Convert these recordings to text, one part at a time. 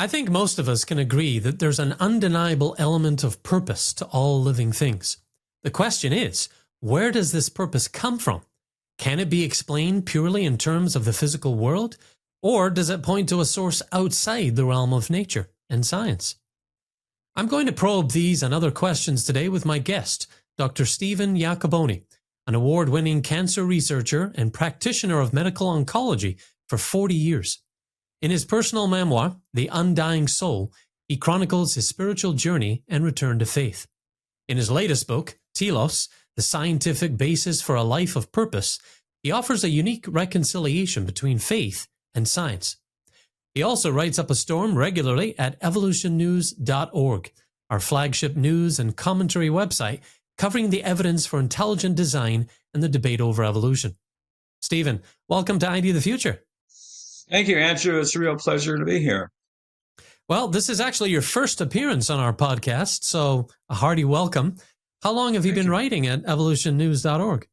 I think most of us can agree that there's an undeniable element of purpose to all living things. The question is, where does this purpose come from? Can it be explained purely in terms of the physical world, or does it point to a source outside the realm of nature and science? I'm going to probe these and other questions today with my guest, Dr. Stephen Yakaboni, an award-winning cancer researcher and practitioner of medical oncology for 40 years. In his personal memoir, The Undying Soul, he chronicles his spiritual journey and return to faith. In his latest book, Tilos, The Scientific Basis for a Life of Purpose, he offers a unique reconciliation between faith and science. He also writes up a storm regularly at evolutionnews.org, our flagship news and commentary website covering the evidence for intelligent design and the debate over evolution. Stephen, welcome to ID the Future. Thank you, Andrew. It's a real pleasure to be here. Well, this is actually your first appearance on our podcast, so a hearty welcome. How long have you been writing at evolutionnews.org?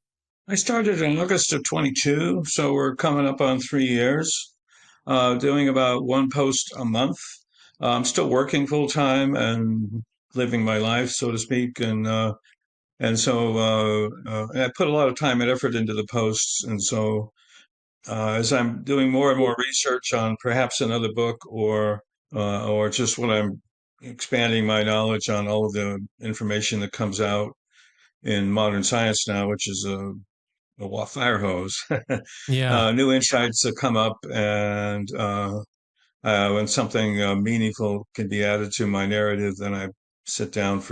I started in August of 22, so we're coming up on 3 years, doing about one post a month. I'm still working full time and living my life, so to speak, and so I put a lot of time and effort into the posts, and so as I'm doing more and more research on perhaps another book or just when I'm expanding my knowledge on all of the information that comes out in modern science now, which is a fire hose. Yeah. New insights that come up, and when something meaningful can be added to my narrative, then I sit down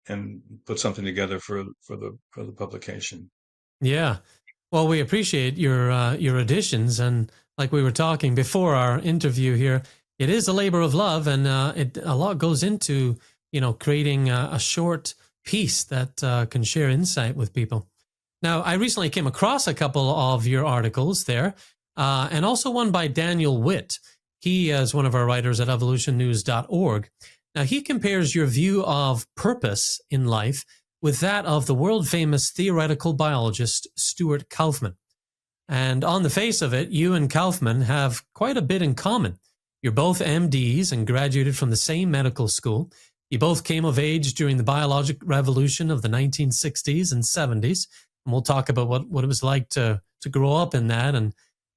and put something together for the publication. Yeah. Well, we appreciate your additions, and like we were talking before our interview here, it is a labor of love, and a lot goes into creating a short piece that can share insight with people. Now, I recently came across a couple of your articles there, and also one by Daniel Witt. He is one of our writers at evolutionnews.org. Now, he compares your view of purpose in life with that of the world-famous theoretical biologist Stuart Kauffman. And on the face of it, you and Kauffman have quite a bit in common. You're both MDs and graduated from the same medical school. You both came of age during the biologic revolution of the 1960s and 70s. And we'll talk about what it was like to grow up in that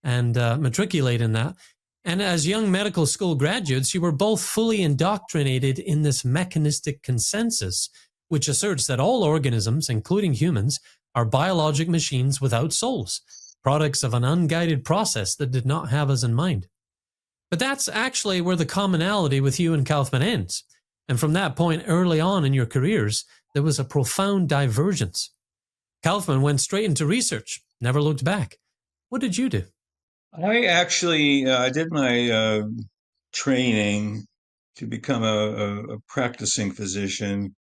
and matriculate in that. And as young medical school graduates, you were both fully indoctrinated in this mechanistic consensus, which asserts that all organisms, including humans, are biologic machines without souls, products of an unguided process that did not have us in mind. But that's actually where the commonality with you and Kauffman ends. And from that point early on in your careers, there was a profound divergence. Kauffman went straight into research, never looked back. What did you do? I actually I did my training to become a practicing physician.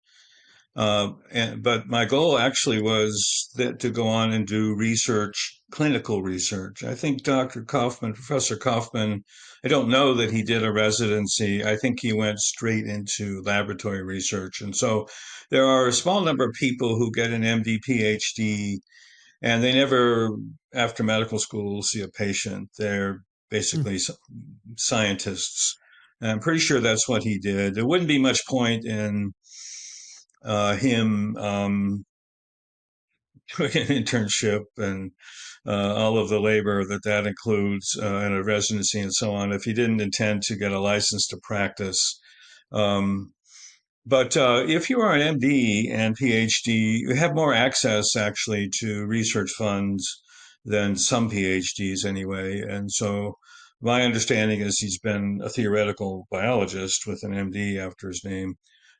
But my goal actually was to go on and do research, clinical research. I think Dr. Kaufman, Professor Kaufman, I don't know that he did a residency. I think he went straight into laboratory research. And so there are a small number of people who get an MD, PhD, and they never, after medical school, see a patient. They're basically scientists. And I'm pretty sure that's what he did. There wouldn't be much point in him doing an internship and all of the labor that includes and a residency and so on if he didn't intend to get a license to practice. But if you are an MD and PhD, you have more access actually to research funds than some PhDs anyway. And so my understanding is he's been a theoretical biologist with an MD after his name.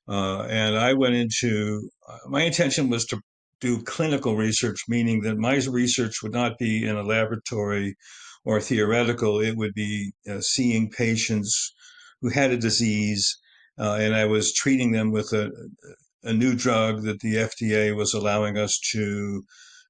And I went into, my intention was to do clinical research, meaning that my research would not be in a laboratory or theoretical. It would be seeing patients who had a disease, and I was treating them with a new drug that the FDA was allowing us to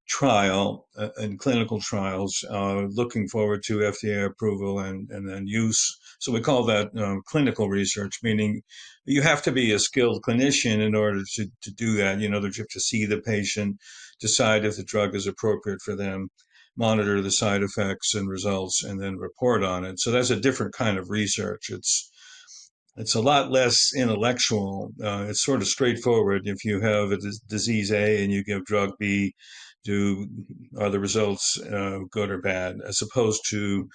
trial in clinical trials, looking forward to FDA approval and then use. So we call that clinical research, meaning you have to be a skilled clinician in order to do that. You have to see the patient, decide if the drug is appropriate for them, monitor the side effects and results, and then report on it. So that's a different kind of research. it's a lot less intellectual. It's sort of straightforward. If you have a disease A and you give drug B, do are the results good or bad, as opposed to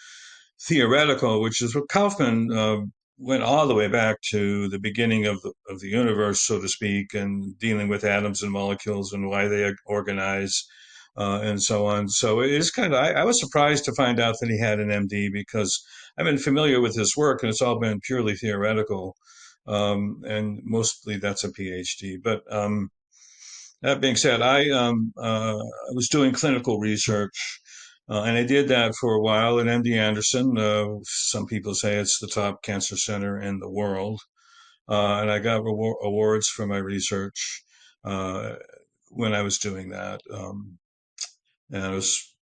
theoretical, which is what Kaufman went all the way back to the beginning of the universe, so to speak, and dealing with atoms and molecules and why they organize and so on. So it is kind of, I was surprised to find out that he had an MD because I've been familiar with his work and it's all been purely theoretical. And mostly that's a PhD. But that being said, I was doing clinical research, and I did that for a while at MD Anderson. Some people say it's the top cancer center in the world, and I got awards for my research uh, when I was doing that, and I was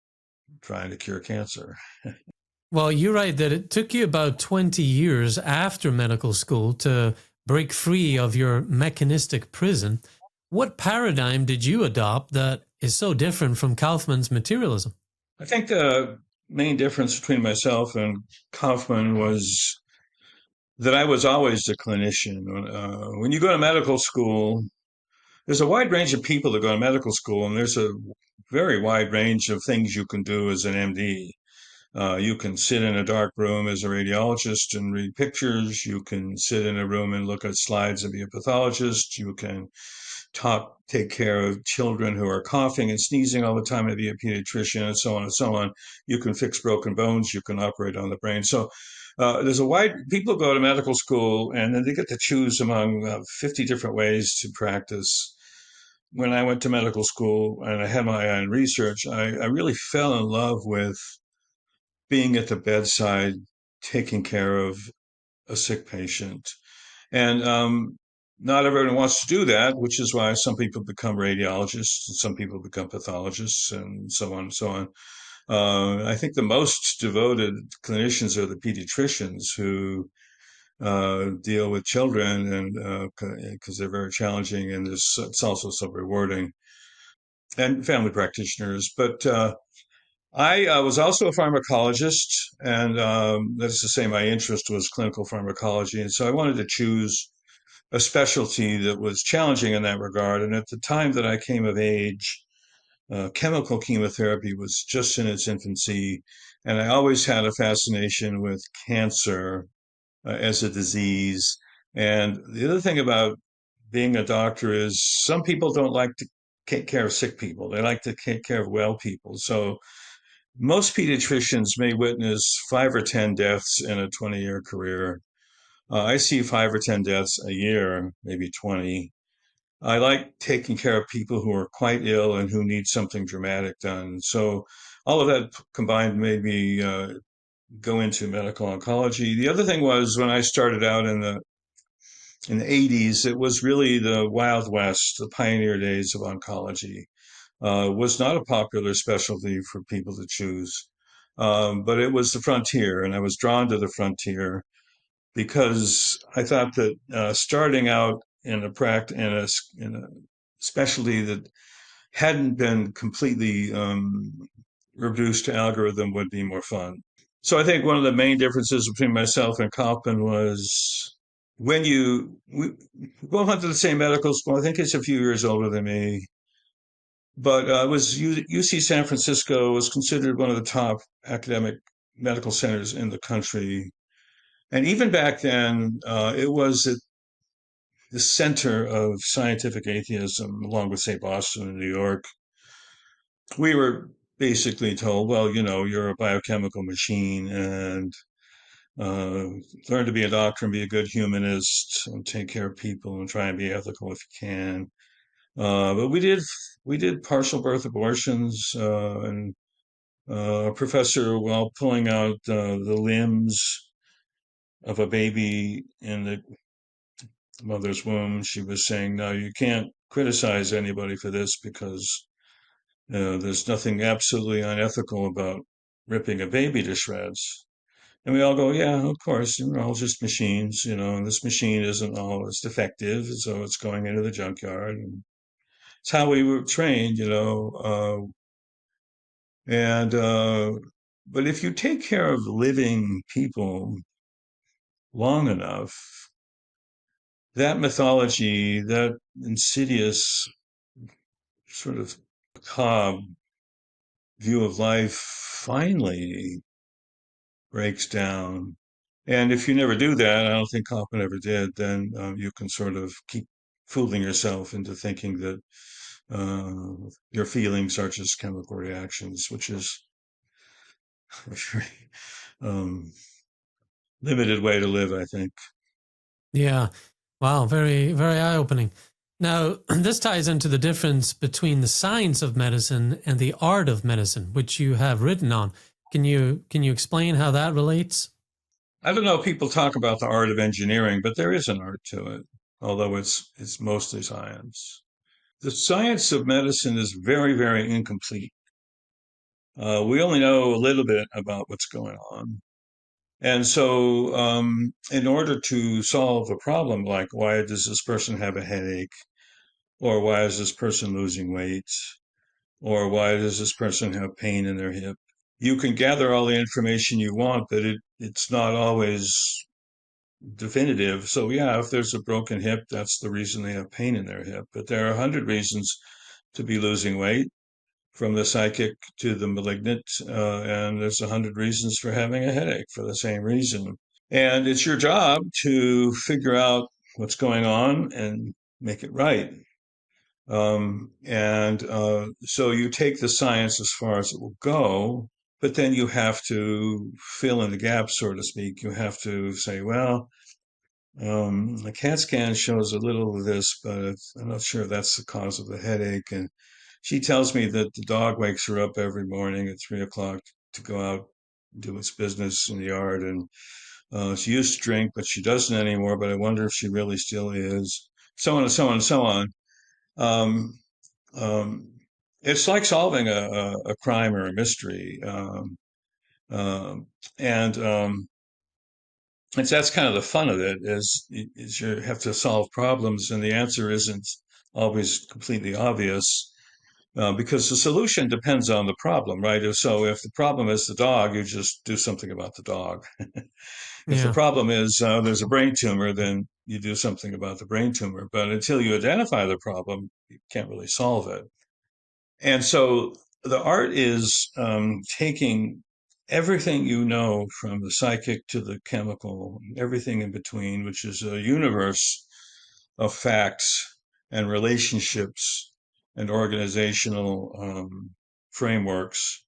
trying to cure cancer. Well, you're right that it took you about 20 years after medical school to break free of your mechanistic prison. What paradigm did you adopt that is so different from Kaufman's materialism? I think the main difference between myself and Kaufman was that I was always a clinician. When you go to medical school, there's a wide range of people that go to medical school, and there's a very wide range of things you can do as an MD. You can sit in a dark room as a radiologist and read pictures. You can sit in a room and look at slides and be a pathologist. You can take care of children who are coughing and sneezing all the time and be a pediatrician and so on and so on. You can fix broken bones. You can operate on the brain. So there's a wide, people go to medical school and then they get to choose among 50 different ways to practice. When I went to medical school and I had my eye on research, I really fell in love with being at the bedside, taking care of a sick patient. And not everyone wants to do that, which is why some people become radiologists and some people become pathologists and so on and so on. I think the most devoted clinicians are the pediatricians who deal with children and because they're very challenging and it's also so rewarding, and family practitioners. But I was also a pharmacologist, and that is to say, my interest was clinical pharmacology. And so I wanted to choose a specialty that was challenging in that regard. And at the time that I came of age, chemical chemotherapy was just in its infancy. And I always had a fascination with cancer as a disease. And the other thing about being a doctor is some people don't like to take care of sick people, they like to take care of well people. So most pediatricians may witness 5 or 10 deaths in a 20-year career. I see 5 or 10 deaths a year, maybe 20. I like taking care of people who are quite ill and who need something dramatic done. So all of that combined made me go into medical oncology. The other thing was when I started out in the 80s, it was really the Wild West, the pioneer days of oncology. Was not a popular specialty for people to choose, but it was the frontier, and I was drawn to the frontier because I thought that starting out in a specialty that hadn't been completely reduced to algorithm would be more fun. So I think one of the main differences between myself and Kaufman was we both went to the same medical school. I think he's a few years older than me, but was UC San Francisco was considered one of the top academic medical centers in the country. And even back then, it was at the center of scientific atheism, along with, say, Boston and New York. We were basically told, well, you're a biochemical machine and uh, learn to be a doctor and be a good humanist and take care of people and try and be ethical if you can. But we did partial birth abortions and a professor, while pulling out the limbs of a baby in the mother's womb, she was saying, "No, you can't criticize anybody for this because there's nothing absolutely unethical about ripping a baby to shreds." And we all go, "Yeah, of course, we're all just machines, and this machine isn't all it's defective, so it's going into the junkyard." And it's how we were trained. And but if you take care of living people long enough, that mythology, that insidious sort of macabre view of life finally breaks down. And if you never do that, I don't think Kaufman ever did, then you can sort of keep fooling yourself into thinking that your feelings are just chemical reactions, which is a very um, limited way to live, I think. Yeah. Wow. Very, very eye opening. Now, this ties into the difference between the science of medicine and the art of medicine, which you have written on. Can you explain how that relates? I don't know. People talk about the art of engineering, but there is an art to it, although it's mostly science. The science of medicine is very, very incomplete. We only know a little bit about what's going on. And so, in order to solve a problem like why does this person have a headache, or why is this person losing weight, or why does this person have pain in their hip, you can gather all the information you want, but it's not always definitive. So, yeah, if there's a broken hip, that's the reason they have pain in their hip. But there are 100 reasons to be losing weight, from the psychic to the malignant, and there's 100 reasons for having a headache for the same reason. And it's your job to figure out what's going on and make it right. And so you take the science as far as it will go, but then you have to fill in the gaps, so to speak. You have to say, well, the CAT scan shows a little of this, but I'm not sure that's the cause of the headache. And she tells me that the dog wakes her up every morning at 3 o'clock to go out and do its business in the yard. And she used to drink, but she doesn't anymore. But I wonder if she really still is. So on and so on and so on. Um, um, it's like solving a crime or a mystery. Um, and it's that's kind of the fun of it is you have to solve problems, and the answer isn't always completely obvious. Because the solution depends on the problem, right? So if the problem is the dog, you just do something about the dog. If the Yeah. problem is there's a brain tumor, then you do something about the brain tumor. But until you identify the problem, you can't really solve it. And so the art is taking everything you know, from the psychic to the chemical, everything in between, which is a universe of facts and relationships and organizational frameworks,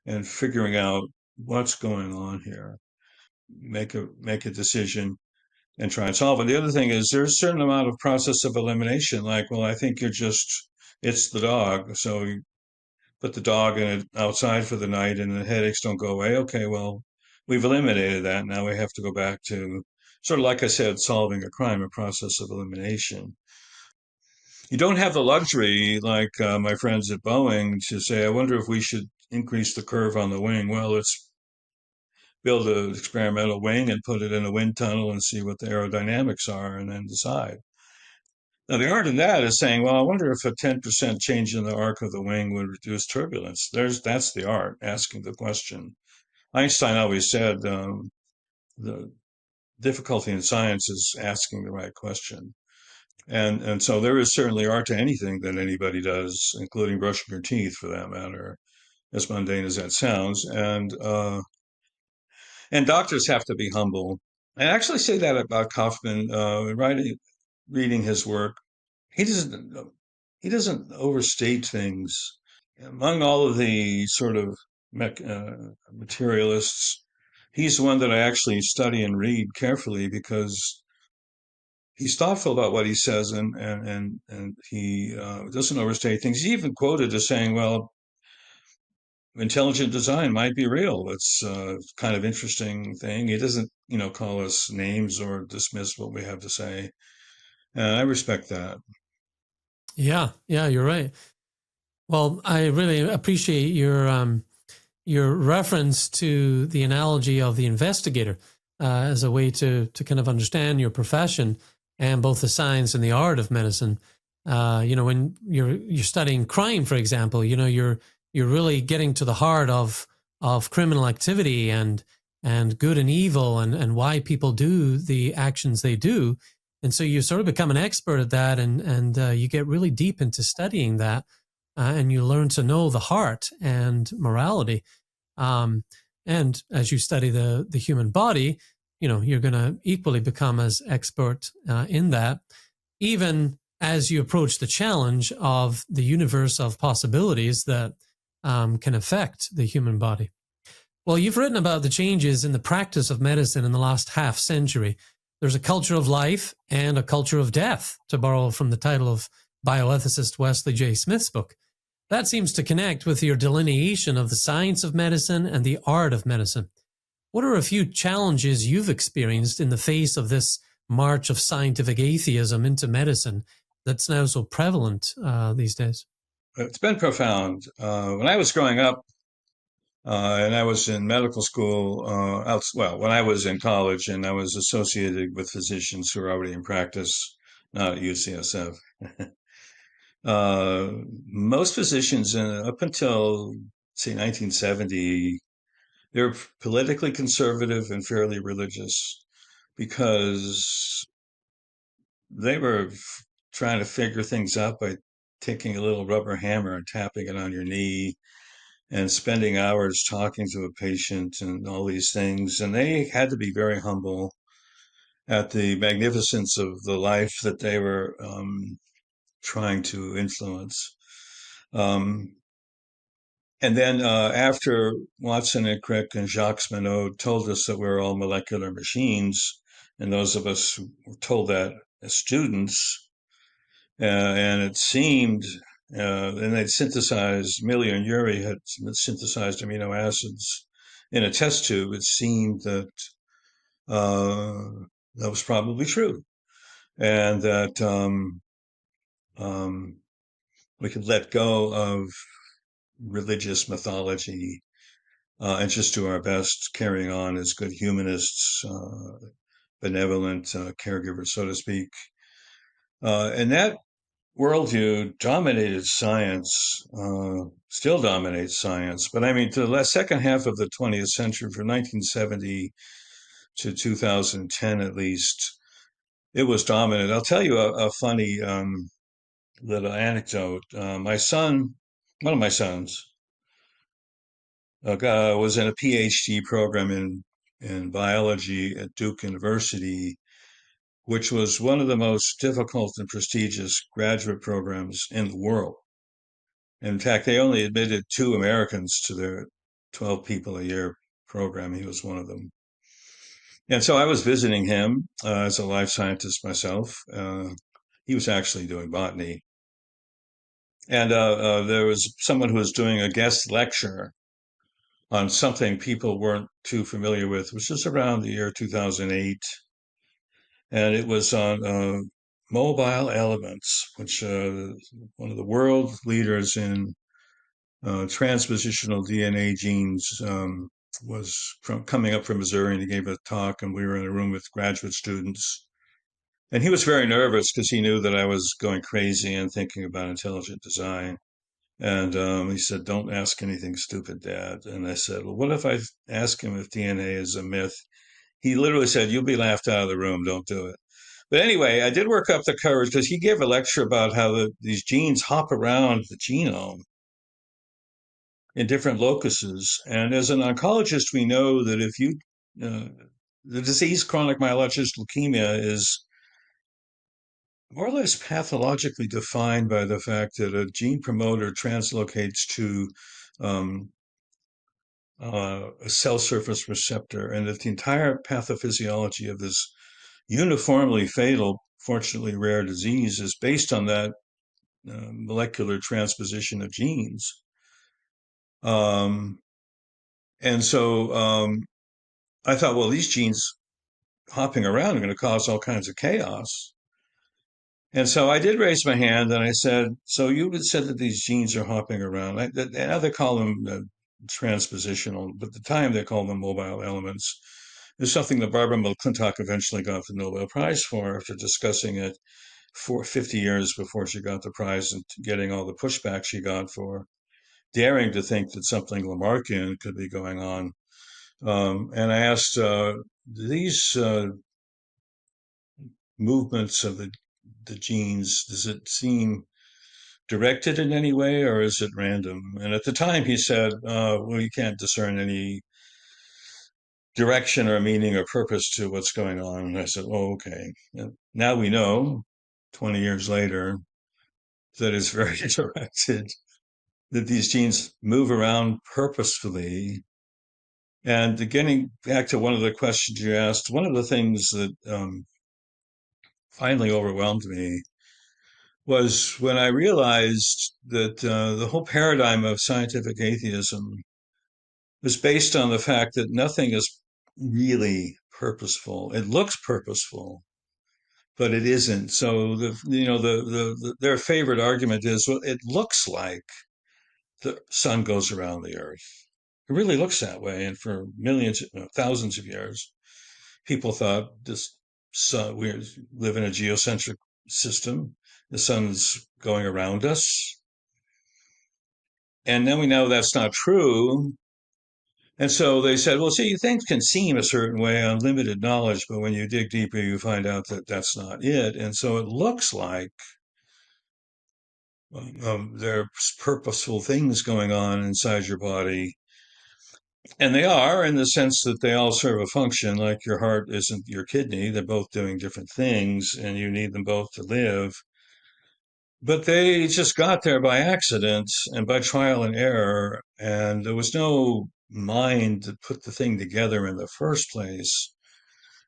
and figuring out what's going on here. Make a decision and try and solve it. The other thing is there's a certain amount of process of elimination. Like, well, I think it's the dog, so you put the dog in it outside for the night, and the headaches don't go away. Okay, well, we've eliminated that. Now we have to go back to, sort of like I said, solving a crime, a process of elimination. You don't have the luxury, like my friends at Boeing, to say, I wonder if we should increase the curve on the wing. Well, let's build an experimental wing and put it in a wind tunnel and see what the aerodynamics are, and then decide. Now, the art in that is saying, well, I wonder if a 10% change in the arc of the wing would reduce turbulence. That's the art, asking the question. Einstein always said the difficulty in science is asking the right question. And so there is certainly art to anything that anybody does, including brushing your teeth, for that matter, as mundane as that sounds. And doctors have to be humble. I actually say that about Kaufman. Reading his work, he doesn't he doesn't overstate things. Among all of the sort of materialists, he's the one that I actually study and read carefully, because he's thoughtful about what he says, and he doesn't overstate things. He even quoted as saying, "Well, intelligent design might be real. It's kind of interesting thing." He doesn't, call us names or dismiss what we have to say. And I respect that. Yeah. Yeah. You're right. Well, I really appreciate your reference to the analogy of the investigator as a way to kind of understand your profession and both the science and the art of medicine. When you're studying crime, for example, you're really getting to the heart of criminal activity and good and evil and why people do the actions they do. And so you sort of become an expert at that, and you get really deep into studying that, and you learn to know the heart and morality. Um, and as you study the human body, you're going to equally become as expert in that, even as you approach the challenge of the universe of possibilities that can affect the human body. Well, you've written about the changes in the practice of medicine in the last half century. There's a culture of life and a culture of death, to borrow from the title of bioethicist Wesley J. Smith's book. That seems to connect with your delineation of the science of medicine and the art of medicine. What are a few challenges you've experienced in the face of this march of scientific atheism into medicine that's now so prevalent these days? It's been profound. When I was growing up, and I was in medical school, well, when I was in college, and I was associated with physicians who were already in practice, not at UCSF. Uh, Most physicians, up until, say, 1970, they were politically conservative and fairly religious because they were trying to figure things out by taking a little rubber hammer and tapping it on your knee and spending hours talking to a patient and all these things. And they had to be very humble at the magnificence of the life that they were trying to influence. Um, and then after Watson and Crick and Jacques Monod told us that we're all molecular machines, and those of us who were told that as students, and it seemed, and they'd synthesized, Miller and Urey had synthesized amino acids in a test tube. It seemed that that was probably true, and that um, we could let go of religious mythology and just do our best carrying on as good humanists, benevolent caregivers, so to speak. And that worldview dominated science, still dominates science. But I mean, to the second half of the 20th century, from 1970 to 2010 at least, it was dominant. I'll tell you a funny little anecdote. My son, one of my sons, was in a PhD program in biology at Duke University, which was one of the most difficult and prestigious graduate programs in the world. In fact, they only admitted 2 Americans to their 12 people a year program. He was one of them. And so I was visiting him as a life scientist myself. He was actually doing botany. And there was someone who was doing a guest lecture on something people weren't too familiar with, which was around the year 2008. And it was on mobile elements, which one of the world leaders in transpositional DNA genes was coming up from Missouri, and he gave a talk, and we were in a room with graduate students. And he was very nervous because he knew that I was going crazy and thinking about intelligent design. And he said, "Don't ask anything stupid, Dad." And I said, "Well, what if I ask him if DNA is a myth?" He literally said, "You'll be laughed out of the room. Don't do it." But anyway, I did work up the courage because he gave a lecture about how these genes hop around the genome in different locuses. And as an oncologist, we know that if you, uh, the disease chronic myelogenous leukemia is more or less pathologically defined by the fact that a gene promoter translocates to um, a cell surface receptor, and that the entire pathophysiology of this uniformly fatal, fortunately rare disease is based on that molecular transposition of genes. Um, and so I thought, well, these genes hopping around are going to cause all kinds of chaos. And so I did raise my hand and I said, "So you said that these genes are hopping around. Now they call them transpositional, but at the time they called them mobile elements. It's something that Barbara McClintock eventually got the Nobel Prize for after discussing it for 50 years before she got the prize and getting all the pushback she got for daring to think that something Lamarckian could be going on. And I asked, these movements of the genes, does it seem directed in any way, or is it random? And at the time, he said, "Well, you can't discern any direction or meaning or purpose to what's going on." And I said, "Oh, okay." And now we know, 20 years later, that it's very directed. That these genes move around purposefully. And getting back to one of the questions you asked, one of the things that finally overwhelmed me was when I realized that the whole paradigm of scientific atheism is based on the fact that nothing is really purposeful. It looks purposeful, but it isn't. So their favorite argument is, well, it looks like the sun goes around the earth. It really looks that way, and for millions, thousands of years, people thought this sun, we live in a geocentric system. The sun's going around us. And then we know that's not true. And so they said, well, see, things can seem a certain way on limited knowledge, but when you dig deeper, you find out that that's not it. And so it looks like there's purposeful things going on inside your body. And they are, in the sense that they all serve a function, like your heart isn't your kidney. They're both doing different things, and you need them both to live. But they just got there by accident and by trial and error, and there was no mind to put the thing together in the first place.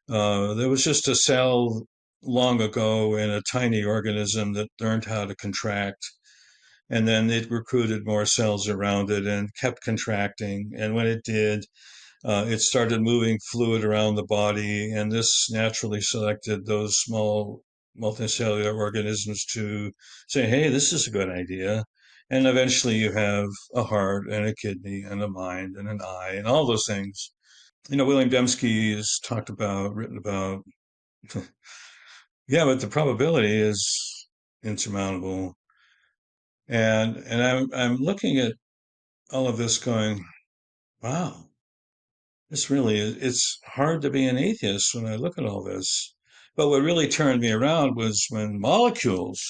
There was just a cell long ago in a tiny organism that learned how to contract, and then it recruited more cells around it and kept contracting. And when it did, it started moving fluid around the body, and this naturally selected those small multicellular organisms to say, hey, this is a good idea. And eventually you have a heart and a kidney and a mind and an eye and all those things. William Dembski has written about, yeah, but the probability is insurmountable. And I'm looking at all of this going, wow, this really is, it's hard to be an atheist when I look at all this. But what really turned me around was when molecules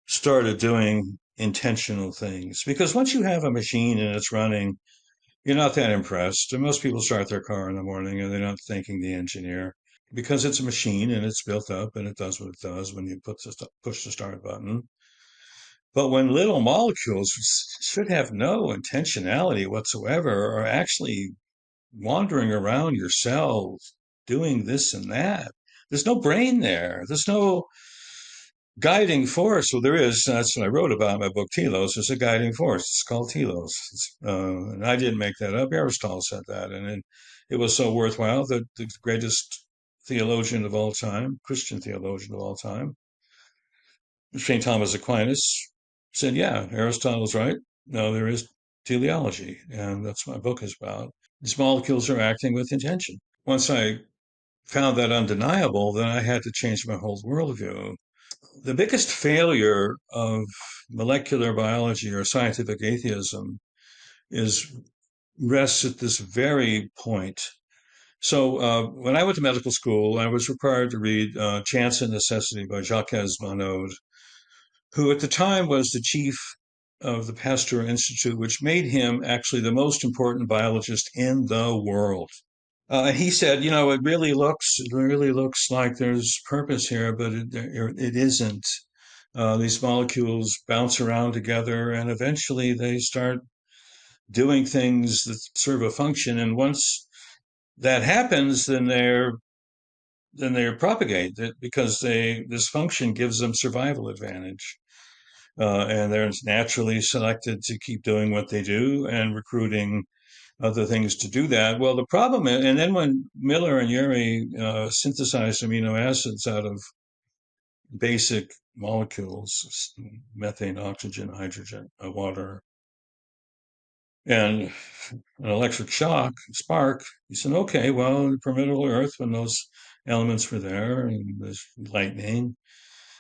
started doing intentional things. Because once you have a machine and it's running, you're not that impressed. And most people start their car in the morning and they're not thanking the engineer because it's a machine and it's built up and it does what it does when you push the start button. But when little molecules should have no intentionality whatsoever are actually wandering around your cells doing this and that. There's no brain there. There's no guiding force. Well, there is. That's what I wrote about in my book, Tilos. There's a guiding force. It's called Tilos. And I didn't make that up. Aristotle said that. And it was so worthwhile that the greatest theologian of all time, Christian theologian of all time, St. Thomas Aquinas, said, yeah, Aristotle's right. No, there is teleology. And that's what my book is about. These molecules are acting with intention. Once I found that undeniable, then I had to change my whole worldview. The biggest failure of molecular biology or scientific atheism is rests at this very point. So when I went to medical school, I was required to read Chance and Necessity by Jacques Monod, who at the time was the chief of the Pasteur Institute, which made him actually the most important biologist in the world. He said, it really looks like there's purpose here, but it isn't. These molecules bounce around together, and eventually they start doing things that serve a function. And once that happens, then they propagate it because this function gives them survival advantage, and they're naturally selected to keep doing what they do and recruiting other things to do that. Well, the problem is, and then when Miller and Urey synthesized amino acids out of basic molecules, methane, oxygen, hydrogen, water, and an electric shock, spark, he said, okay, well, in primitive Earth, when those elements were there and there's lightning,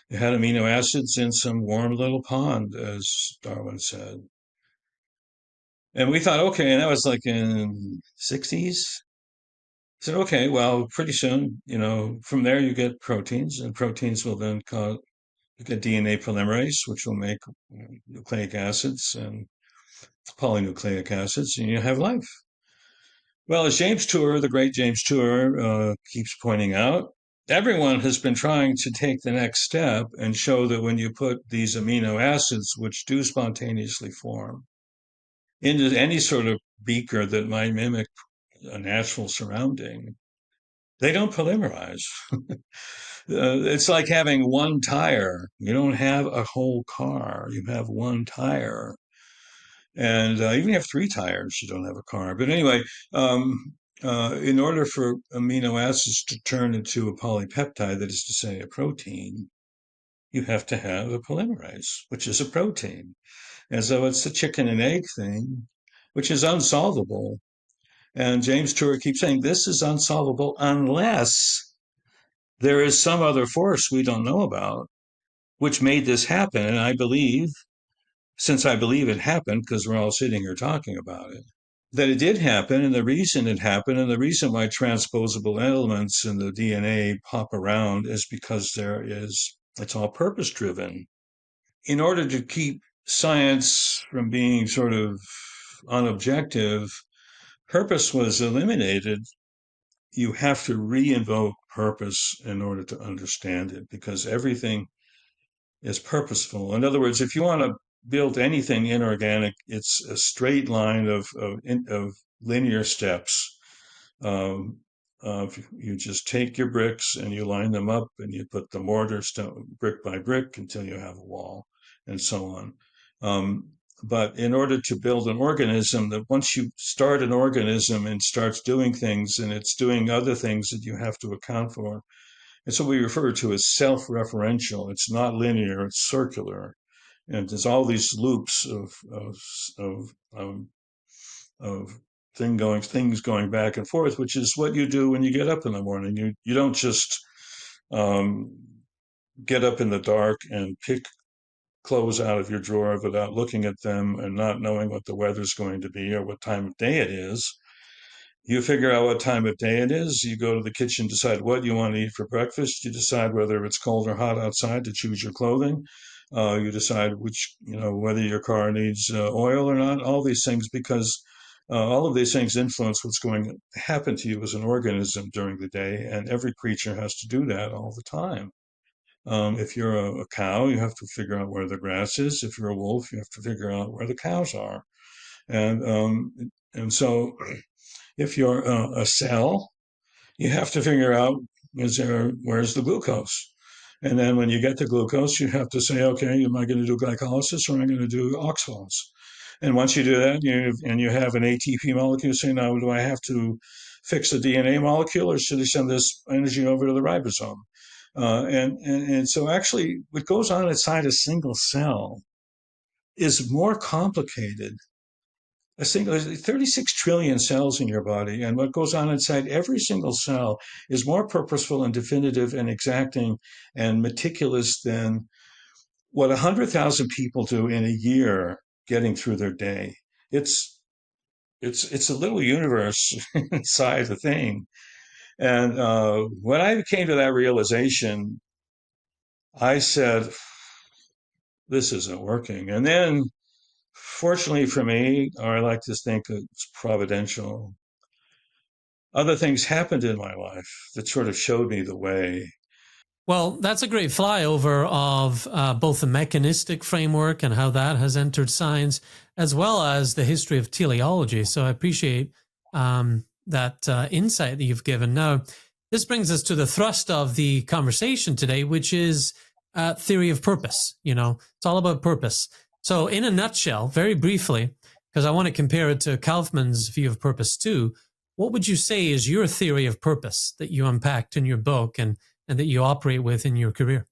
it had amino acids in some warm little pond, as Darwin said. And we thought, okay, and that was like in 60s. said, okay, well, pretty soon, from there you get proteins, and proteins will then cause you get DNA polymerase, which will make nucleic acids and polynucleic acids, and you have life. Well, as James Tour, the great James Tour, keeps pointing out, everyone has been trying to take the next step and show that when you put these amino acids, which do spontaneously form, into any sort of beaker that might mimic a natural surrounding, they don't polymerize. It's like having one tire. You don't have a whole car. You have one tire. And even if you have three tires, you don't have a car. But anyway, in order for amino acids to turn into a polypeptide, that is to say, a protein, you have to have a polymerase, which is a protein. And so it's the chicken and egg thing, which is unsolvable. And James Tour keeps saying this is unsolvable unless there is some other force we don't know about, which made this happen. And I believe, since I believe it happened, because we're all sitting here talking about it, that it did happen, and the reason it happened, and the reason why transposable elements in the DNA pop around is because it's all purpose driven. In order to keep science from being sort of unobjective, purpose was eliminated. You have to re-invoke purpose in order to understand it because everything is purposeful. In other words, if you want to build anything inorganic, it's a straight line of linear steps. Um, you just take your bricks and you line them up and you put the mortar stone brick by brick until you have a wall, and so on. Um, but in order to build an organism, that once you start an organism and starts doing things, and it's doing other things that you have to account for, it's what we refer to as self-referential. It's not linear; it's circular, and there's all these loops of of things going back and forth, which is what you do when you get up in the morning. You don't just um, get up in the dark and pick clothes out of your drawer without looking at them and not knowing what the weather's going to be or what time of day it is. You figure out what time of day it is. You go to the kitchen, decide what you want to eat for breakfast. You decide whether it's cold or hot outside to choose your clothing. You decide whether your car needs oil or not. All these things, because all of these things influence what's going to happen to you as an organism during the day. And every creature has to do that all the time. If you're a cow, you have to figure out where the grass is. If you're a wolf, you have to figure out where the cows are. And so if you're a cell, you have to figure out where's the glucose. And then when you get the glucose, you have to say, okay, am I going to do glycolysis or am I going to do oxalase? And once you do that, you have an ATP molecule, say, now do I have to fix the DNA molecule or should I send this energy over to the ribosome? And so actually what goes on inside a single cell is more complicated. A single 36 trillion cells in your body, and what goes on inside every single cell is more purposeful and definitive and exacting and meticulous than what 100,000 people do in a year getting through their day. It's a little universe inside the thing. And when I came to that realization, I said, this isn't working. And then, fortunately for me, or I like to think it's providential, other things happened in my life that sort of showed me the way. Well, that's a great flyover of both the mechanistic framework and how that has entered science, as well as the history of teleology. So I appreciate that insight that you've given. Now, this brings us to the thrust of the conversation today, which is theory of purpose. It's all about purpose. So in a nutshell, very briefly, because I want to compare it to Kaufman's view of purpose too, what would you say is your theory of purpose that you unpacked in your book and that you operate with in your career?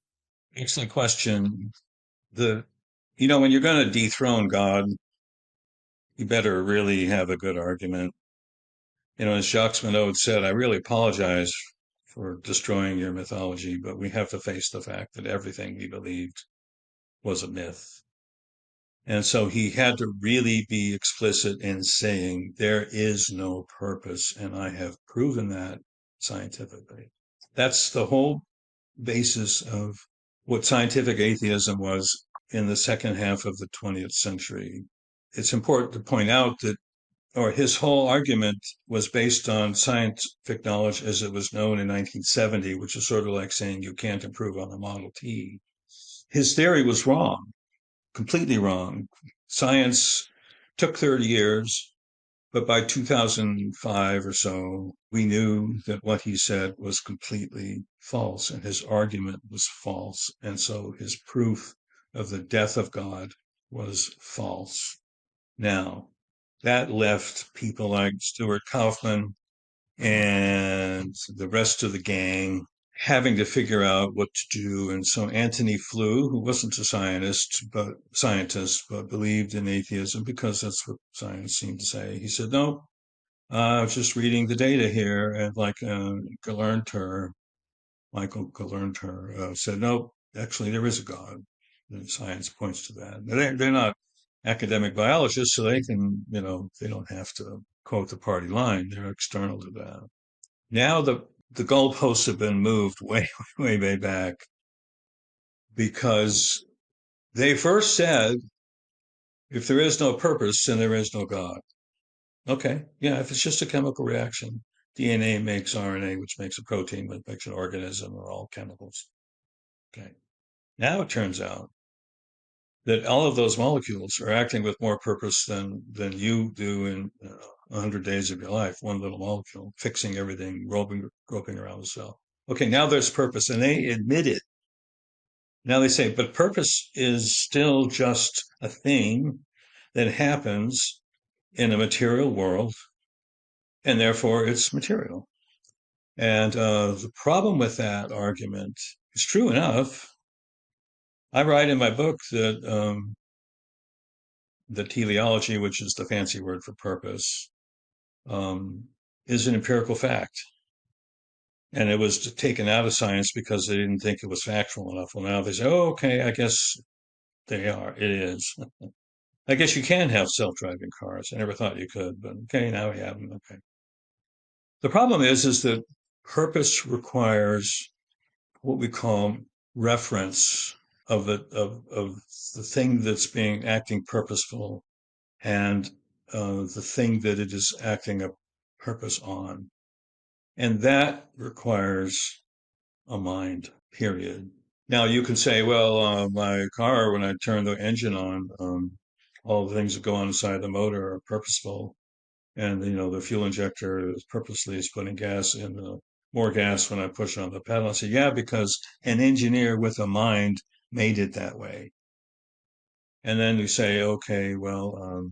Excellent question. When you're going to dethrone God, you better really have a good argument. As Jacques Monod said, I really apologize for destroying your mythology, but we have to face the fact that everything we believed was a myth. And so he had to really be explicit in saying there is no purpose. And I have proven that scientifically. That's the whole basis of what scientific atheism was in the second half of the 20th century. It's important to point out that, or his whole argument was based on scientific knowledge as it was known in 1970, which is sort of like saying you can't improve on the Model T. His theory was wrong, completely wrong. Science took 30 years, but by 2005 or so, we knew that what he said was completely false and his argument was false. And so his proof of the death of God was false. Now, that left people like Stuart Kaufman and the rest of the gang having to figure out what to do. And so Antony Flew, who wasn't a scientist, but believed in atheism because that's what science seemed to say. He said, no, I was just reading the data here. And like Michael Galerntner said, no, actually there is a God. And science points to that. They're not academic biologists, so they can, they don't have to quote the party line. They're external to that. Now the goalposts have been moved way, way, way back because they first said, if there is no purpose, then there is no God. Okay, yeah, if it's just a chemical reaction, DNA makes RNA, which makes a protein, which makes an organism, are all chemicals. Okay. Now it turns out that all of those molecules are acting with more purpose than you do in 100 days of your life, one little molecule, fixing everything, groping around the cell. Okay, now there's purpose, and they admit it. Now they say, but purpose is still just a thing that happens in a material world, and therefore it's material. And the problem with that argument is true enough. I write in my book that the teleology, which is the fancy word for purpose, um, is an empirical fact. And it was taken out of science because they didn't think it was factual enough. Well, now they say, oh, okay, I guess they are. It is. I guess you can have self-driving cars. I never thought you could, but okay, now we have them. Okay. The problem is that purpose requires what we call reference of the thing that's being acting purposeful and the thing that it is acting a purpose on. And that requires a mind, period. Now you can say, well, my car, when I turn the engine on, all the things that go on inside the motor are purposeful. And, the fuel injector is purposely is putting gas in more gas when I push on the pedal. I say, yeah, because an engineer with a mind made it that way. And then you say, okay, well,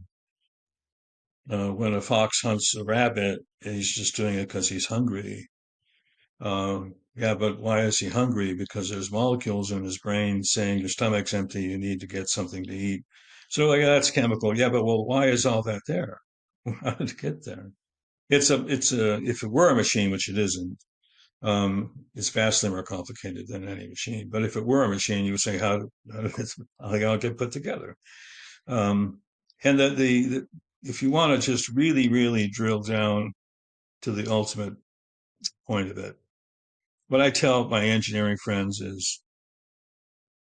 when a fox hunts a rabbit, he's just doing it because he's hungry. Yeah, but why is he hungry? Because there's molecules in his brain saying your stomach's empty, you need to get something to eat. So like that's chemical. Yeah, but well, why is all that there? How did it get there? If it were a machine, which it isn't, it's vastly more complicated than any machine. But if it were a machine, you would say how did it all get put together? Um, and that if you want to just really, really drill down to the ultimate point of it, what I tell my engineering friends is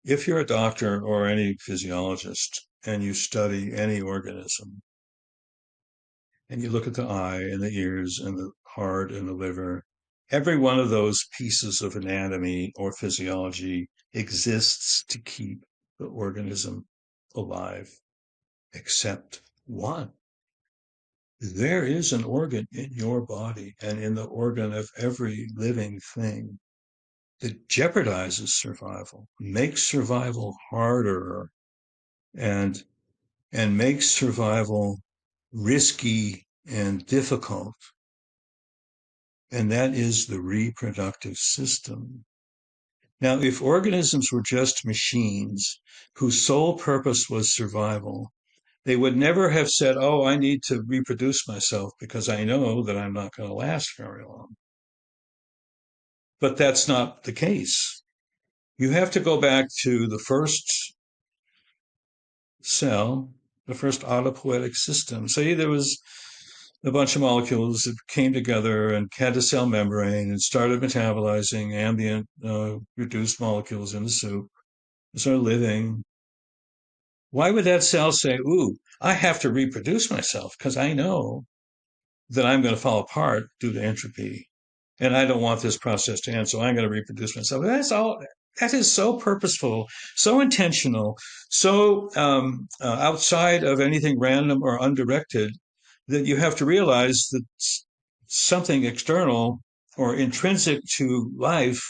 if you're a doctor or any physiologist and you study any organism and you look at the eye and the ears and the heart and the liver, every one of those pieces of anatomy or physiology exists to keep the organism alive, except one. There is an organ in your body and in the organ of every living thing that jeopardizes survival, makes survival harder, and makes survival risky and difficult. And that is the reproductive system. Now, if organisms were just machines whose sole purpose was survival, they would never have said, oh, I need to reproduce myself because I know that I'm not going to last very long. But that's not the case. You have to go back to the first cell, the first autopoietic system. Say there was a bunch of molecules that came together and had a cell membrane and started metabolizing ambient reduced molecules in the soup, started living. Why would that cell say, ooh, I have to reproduce myself because I know that I'm going to fall apart due to entropy. And I don't want this process to end, so I'm going to reproduce myself. That's all. That is so purposeful, so intentional, so outside of anything random or undirected that you have to realize that something external or intrinsic to life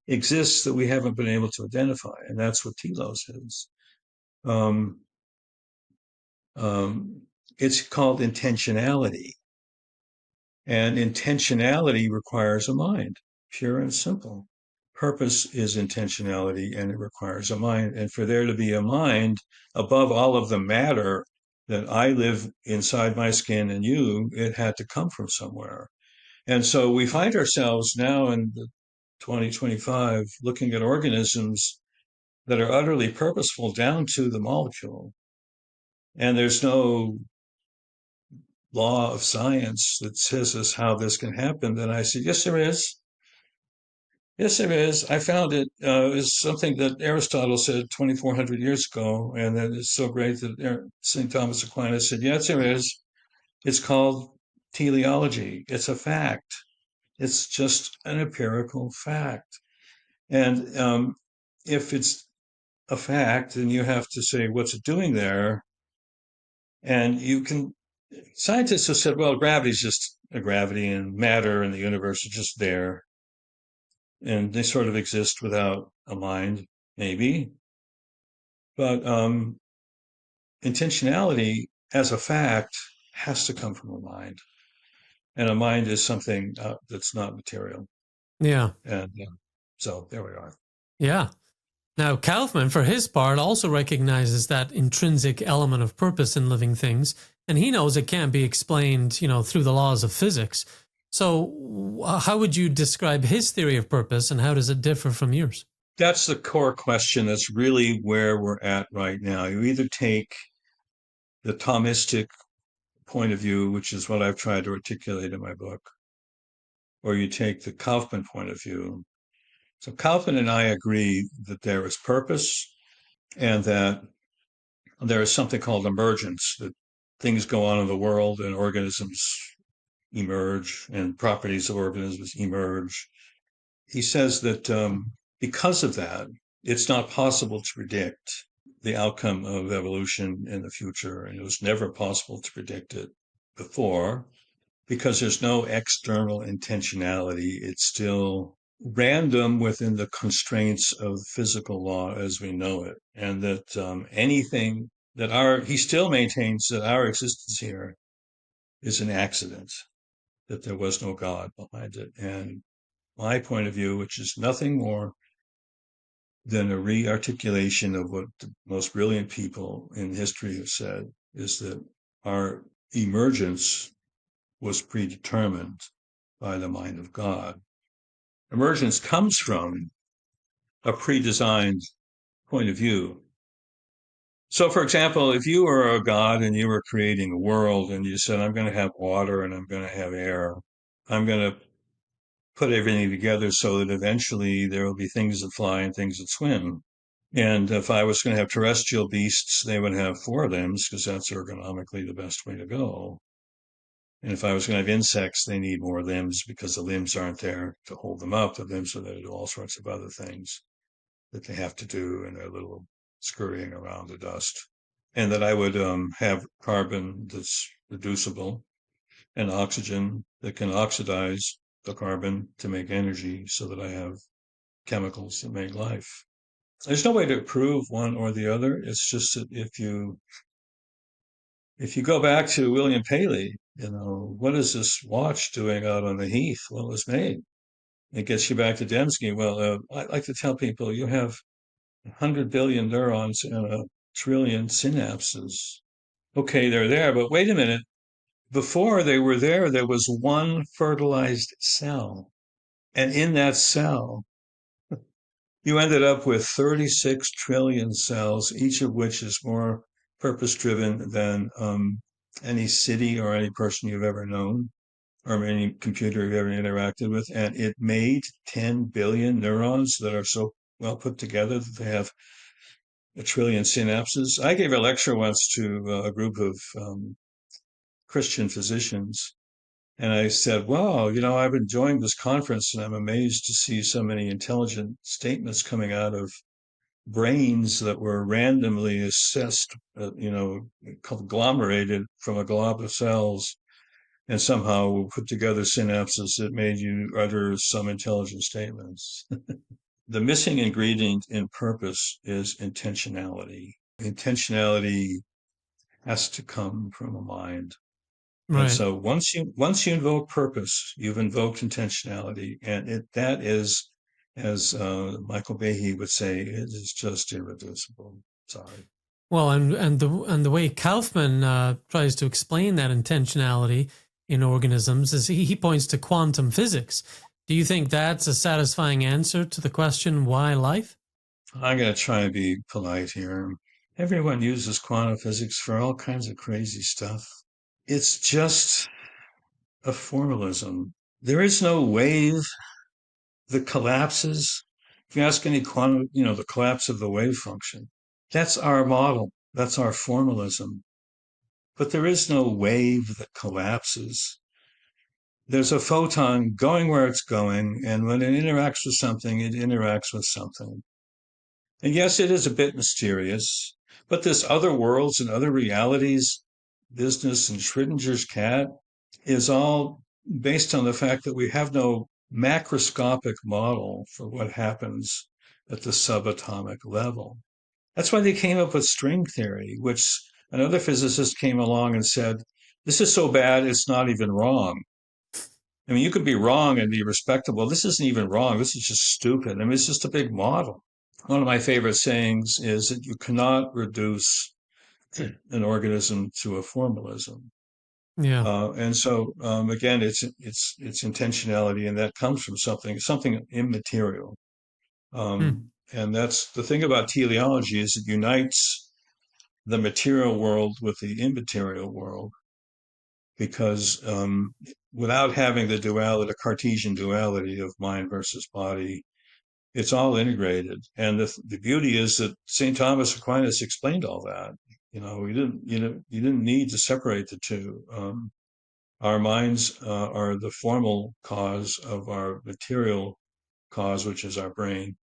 exists that we haven't been able to identify. And that's what telos is. Um, it's called intentionality. And intentionality requires a mind, pure and simple. Purpose is intentionality and it requires a mind. And for there to be a mind above all of the matter that I live inside my skin and you, it had to come from somewhere. And so we find ourselves now in the 2025 looking at organisms that are utterly purposeful down to the molecule. And there's no law of science that says us how this can happen. Then I said, yes, there is. Yes, there is. I found it is something that Aristotle said 2,400 years ago, and that is so great that St. Thomas Aquinas said, yes, there is. It's called teleology. It's a fact. It's just an empirical fact. And if it's a fact, then you have to say, what's it doing there? And you can, scientists have said, well, gravity is just a gravity and matter and the universe is just there. And they sort of exist without a mind, maybe. But intentionality as a fact has to come from a mind. And a mind is something that's not material. Yeah. And so there we are. Yeah. Now, Kaufman, for his part, also recognizes that intrinsic element of purpose in living things, and he knows it can't be explained, through the laws of physics. So, how would you describe his theory of purpose, and how does it differ from yours? That's the core question. That's really where we're at right now. You either take the Thomistic point of view, which is what I've tried to articulate in my book, or you take the Kaufman point of view. So Kaufman and I agree that there is purpose and that there is something called emergence, that things go on in the world and organisms emerge and properties of organisms emerge. He says that because of that, it's not possible to predict the outcome of evolution in the future. And it was never possible to predict it before because there's no external intentionality. It's still random within the constraints of physical law as we know it. And that anything that he still maintains that our existence here is an accident, that there was no God behind it. And my point of view, which is nothing more than a re-articulation of what the most brilliant people in history have said, is that our emergence was predetermined by the mind of God. Emergence comes from a pre-designed point of view. So, for example, if you were a God and you were creating a world and you said, I'm going to have water and I'm going to have air, I'm going to put everything together so that eventually there will be things that fly and things that swim. And if I was going to have terrestrial beasts, they would have four limbs because that's ergonomically the best way to go. And if I was going to have insects, they need more limbs because the limbs aren't there to hold them up. The limbs are there to do all sorts of other things that they have to do in their little scurrying around the dust. And that I would have carbon that's reducible and oxygen that can oxidize the carbon to make energy so that I have chemicals that make life. There's no way to prove one or the other. It's just that if you go back to William Paley, what is this watch doing out on the heath? Well, it was made. It gets you back to Dembski. Well, I like to tell people you have 100 billion neurons and a trillion synapses. Okay, they're there, but wait a minute. Before they were there was one fertilized cell. And in that cell, you ended up with 36 trillion cells, each of which is more purpose driven than any city or any person you've ever known or any computer you've ever interacted with. And it made 10 billion neurons that are so well put together that they have a trillion synapses. I gave a lecture once to a group of Christian physicians. And I said, wow, I've been enjoying this conference and I'm amazed to see so many intelligent statements coming out of brains that were randomly assessed, conglomerated from a glob of cells and somehow put together synapses that made you utter some intelligent statements. The missing ingredient in purpose is intentionality. Intentionality has to come from a mind. And Right. so once you invoke purpose, you've invoked intentionality, and that is, as Michael Behe would say, it is just irreducible. Sorry. Well, and the way Kaufman tries to explain that intentionality in organisms is he points to quantum physics. Do you think that's a satisfying answer to the question why life? I'm going to try and be polite here. Everyone uses quantum physics for all kinds of crazy stuff. It's just a formalism. There is no wave that collapses. If you ask any quantum, the collapse of the wave function, that's our model. That's our formalism. But there is no wave that collapses. There's a photon going where it's going, and when it interacts with something, it interacts with something. And yes, it is a bit mysterious, but this other worlds and other realities business and Schrodinger's cat is all based on the fact that we have no macroscopic model for what happens at the subatomic level. That's why they came up with string theory, which another physicist came along and said, this is so bad, it's not even wrong. I mean, you could be wrong and be respectable. This isn't even wrong. This is just stupid. I mean, it's just a big model. One of my favorite sayings is that you cannot reduce an organism to a formalism. Yeah. And so again, it's intentionality, and that comes from something immaterial. Hmm. And that's the thing about teleology is it unites the material world with the immaterial world because without having the Cartesian duality of mind versus body, it's all integrated. And the beauty is that St. Thomas Aquinas explained all that. You didn't need to separate the two. Our minds are the formal cause of our material cause, which is our brain,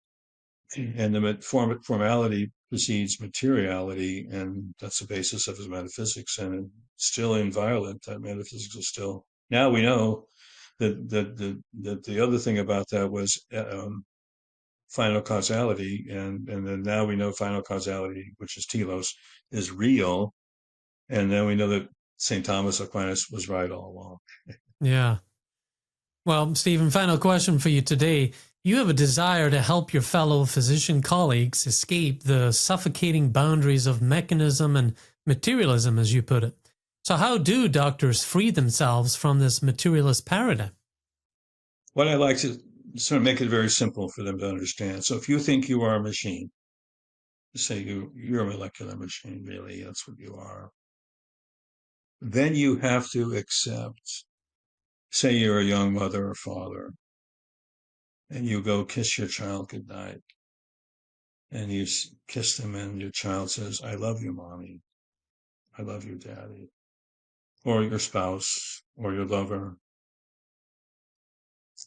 and the formality precedes materiality, and that's the basis of his metaphysics. And still inviolate, that metaphysics is still. Now we know that the other thing about that was final causality, and then now we know final causality, which is telos, is real, and then we know that St. Thomas Aquinas was right all along. Yeah. Well, Stephen, final question for you today. You have a desire to help your fellow physician colleagues escape the suffocating boundaries of mechanism and materialism, as you put it. So, how do doctors free themselves from this materialist paradigm? What I like to sort of make it very simple for them to understand. So if you think you are a machine, say you're a molecular machine, really, that's what you are. Then you have to accept, say you're a young mother or father, and you go kiss your child goodnight, and you kiss them, and your child says, I love you, mommy. I love you, daddy. Or your spouse or your lover.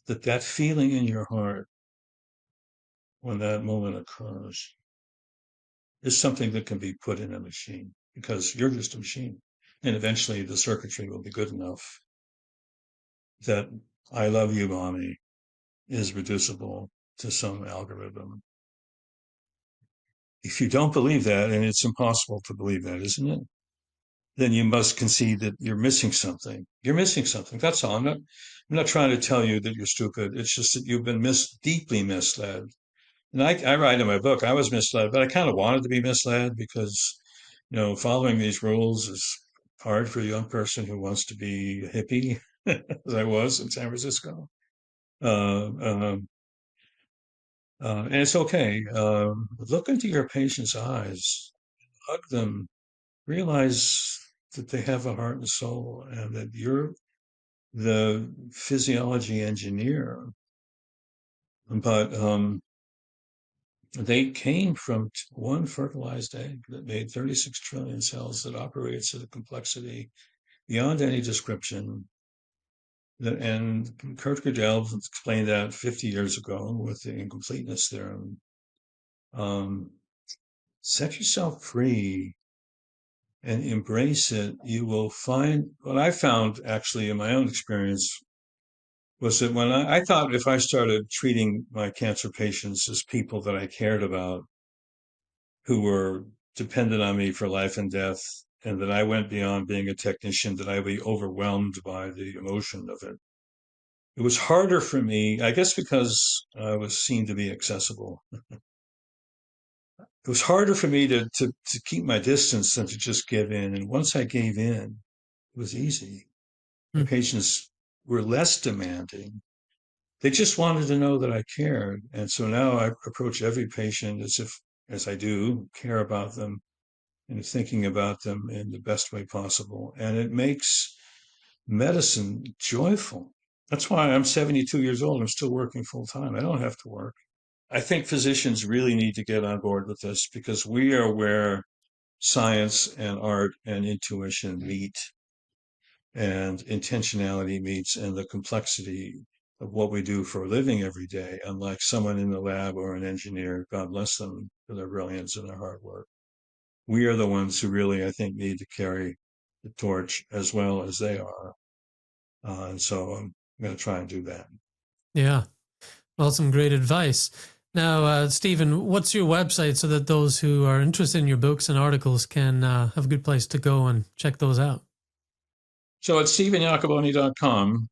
That feeling in your heart when that moment occurs is something that can be put in a machine because you're just a machine. And eventually the circuitry will be good enough that I love you, mommy, is reducible to some algorithm. If you don't believe that, and it's impossible to believe that, isn't it? Then you must concede that you're missing something. You're missing something. That's all. I'm not trying to tell you that you're stupid. It's just that you've been deeply misled. And I write in my book, I was misled, but I kind of wanted to be misled because, following these rules is hard for a young person who wants to be a hippie, as I was in San Francisco. Uh, um, and it's okay. Look into your patient's eyes, hug them, realize that they have a heart and soul, and that you're the physiology engineer. But they came from one fertilized egg that made 36 trillion cells that operates at a complexity beyond any description. And Kurt Gödel explained that 50 years ago with the incompleteness theorem. Set yourself free and embrace it. You will find what I found actually in my own experience was that when I thought if I started treating my cancer patients as people that I cared about, who were dependent on me for life and death, and that I went beyond being a technician, that I'd be overwhelmed by the emotion of it. It was harder for me, I guess, because I was seen to be accessible. It was harder for me to keep my distance than to just give in. And once I gave in, it was easy. My Hmm. patients were less demanding. They just wanted to know that I cared. And so now I approach every patient as if, as I do, care about them and thinking about them in the best way possible. And it makes medicine joyful. That's why I'm 72 years old. I'm still working full time. I don't have to work. I think physicians really need to get on board with this because we are where science and art and intuition meet and intentionality meets and the complexity of what we do for a living every day, unlike someone in the lab or an engineer, God bless them for their brilliance and their hard work. We are the ones who really, I think, need to carry the torch as well as they are. And so I'm going to try and do that. Yeah. Well, some great advice. Now, Stephen, what's your website so that those who are interested in your books and articles can have a good place to go and check those out? So it's StephenYakaboni.com,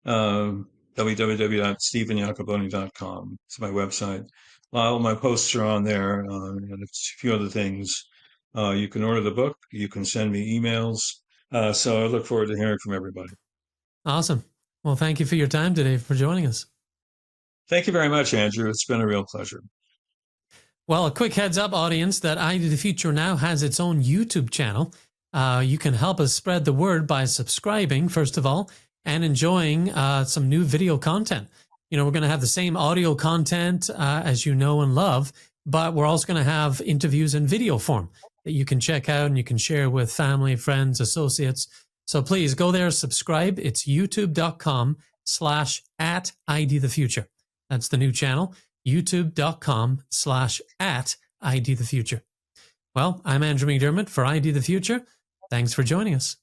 www.stephenyakaboni.com. It's my website. All my posts are on there, and a few other things. You can order the book. You can send me emails. So I look forward to hearing from everybody. Awesome. Well, thank you for your time today for joining us. Thank you very much, Andrew. It's been a real pleasure. Well, a quick heads up, audience, that ID the Future now has its own YouTube channel. You can help us spread the word by subscribing, first of all, and enjoying some new video content. You know, we're going to have the same audio content as you know and love, but we're also going to have interviews in video form that you can check out and you can share with family, friends, associates. So please go there, subscribe. It's youtube.com/@ID the Future. That's the new channel, youtube.com/@ID the Future. Well, I'm Andrew McDermott for ID the Future. Thanks for joining us.